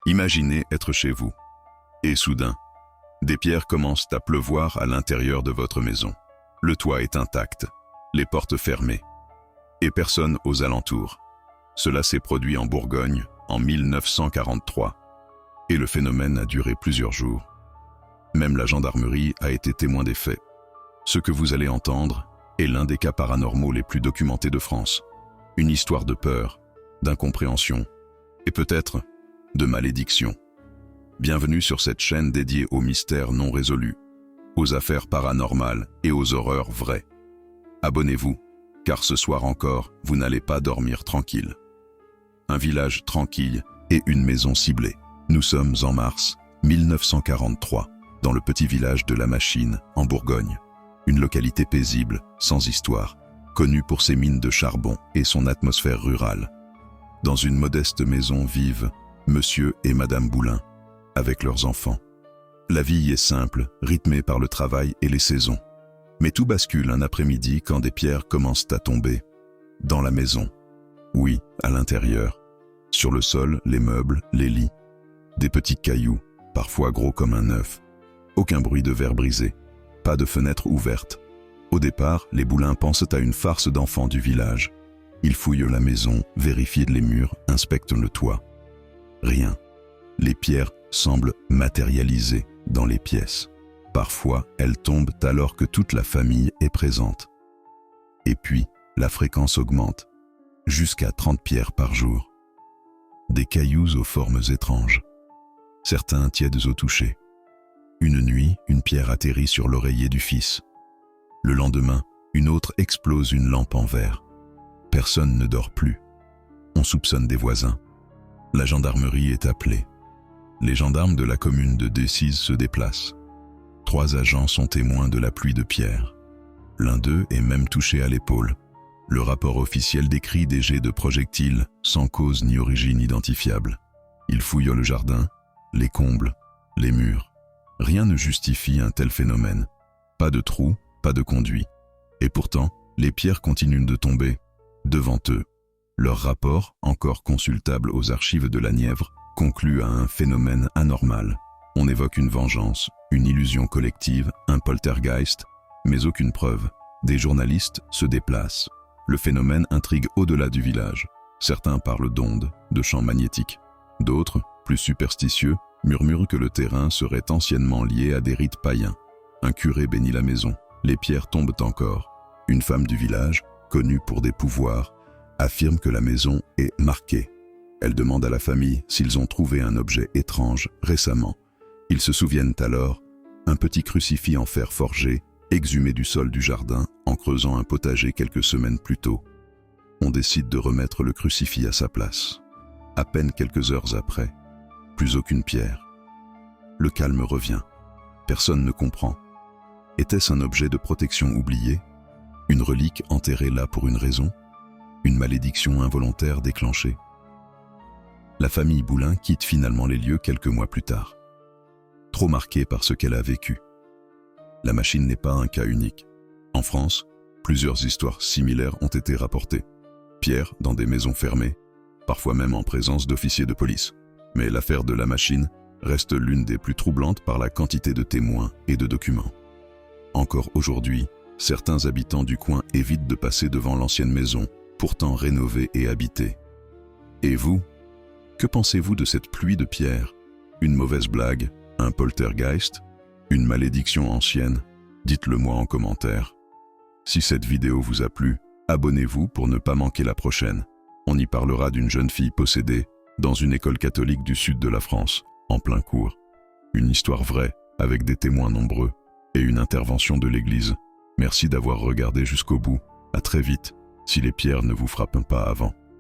Imaginez être chez vous. Et soudain, des pierres commencent à pleuvoir à l'intérieur de votre maison. Le toit est intact, les portes fermées, et personne aux alentours. Cela s'est produit en Bourgogne en 1943, et le phénomène a duré plusieurs jours. Même la gendarmerie a été témoin des faits. Ce que vous allez entendre est l'un des cas paranormaux les plus documentés de France. Une histoire de peur, d'incompréhension, et peut-être de malédiction. Bienvenue sur cette chaîne dédiée aux mystères non résolus, aux affaires paranormales et aux horreurs vraies. Abonnez-vous, car ce soir encore, vous n'allez pas dormir tranquille. Un village tranquille et une maison ciblée. Nous sommes en mars 1943, dans le petit village de La Machine, en Bourgogne. Une localité paisible, sans histoire, connue pour ses mines de charbon et son atmosphère rurale. Dans une modeste maison vivent Monsieur et Madame Boulin, avec leurs enfants. La vie y est simple, rythmée par le travail et les saisons. Mais tout bascule un après-midi quand des pierres commencent à tomber. Dans la maison. Oui, à l'intérieur. Sur le sol, les meubles, les lits. Des petits cailloux, parfois gros comme un œuf. Aucun bruit de verre brisé. Pas de fenêtre ouverte. Au départ, les Boulins pensent à une farce d'enfants du village. Ils fouillent la maison, vérifient les murs, inspectent le toit. Rien. Les pierres semblent matérialisées dans les pièces. Parfois, elles tombent alors que toute la famille est présente. Et puis, la fréquence augmente, jusqu'à 30 pierres par jour. Des cailloux aux formes étranges. Certains tièdes au toucher. Une nuit, une pierre atterrit sur l'oreiller du fils. Le lendemain, une autre explose une lampe en verre. Personne ne dort plus. On soupçonne des voisins. La gendarmerie est appelée. Les gendarmes de la commune de Decize se déplacent. 3 agents sont témoins de la pluie de pierres. L'un d'eux est même touché à l'épaule. Le rapport officiel décrit des jets de projectiles sans cause ni origine identifiable. Ils fouillent le jardin, les combles, les murs. Rien ne justifie un tel phénomène. Pas de trou, pas de conduit. Et pourtant, les pierres continuent de tomber devant eux. Leur rapport, encore consultable aux archives de la Nièvre, conclut à un phénomène anormal. On évoque une vengeance, une illusion collective, un poltergeist, mais aucune preuve. Des journalistes se déplacent. Le phénomène intrigue au-delà du village. Certains parlent d'ondes, de champs magnétiques. D'autres, plus superstitieux, murmurent que le terrain serait anciennement lié à des rites païens. Un curé bénit la maison. Les pierres tombent encore. Une femme du village, connue pour des pouvoirs, affirme que la maison est marquée. Elle demande à la famille s'ils ont trouvé un objet étrange récemment. Ils se souviennent alors, un petit crucifix en fer forgé, exhumé du sol du jardin en creusant un potager quelques semaines plus tôt. On décide de remettre le crucifix à sa place. À peine quelques heures après, plus aucune pierre. Le calme revient. Personne ne comprend. Était-ce un objet de protection oublié? Une relique enterrée là pour une raison? Une malédiction involontaire déclenchée? La famille Boulin quitte finalement les lieux quelques mois plus tard. Trop marquée par ce qu'elle a vécu. La Machine n'est pas un cas unique. En France, plusieurs histoires similaires ont été rapportées. Pierres dans des maisons fermées, parfois même en présence d'officiers de police. Mais l'affaire de La Machine reste l'une des plus troublantes par la quantité de témoins et de documents. Encore aujourd'hui, certains habitants du coin évitent de passer devant l'ancienne maison, pourtant rénovée et habitée. Et vous? Que pensez-vous de cette pluie de pierres? Une mauvaise blague? Un poltergeist? Une malédiction ancienne? Dites-le moi en commentaire. Si cette vidéo vous a plu, abonnez-vous pour ne pas manquer la prochaine. On y parlera d'une jeune fille possédée dans une école catholique du sud de la France, en plein cours. Une histoire vraie, avec des témoins nombreux, et une intervention de l'Église. Merci d'avoir regardé jusqu'au bout. À très vite, si les pierres ne vous frappent pas avant.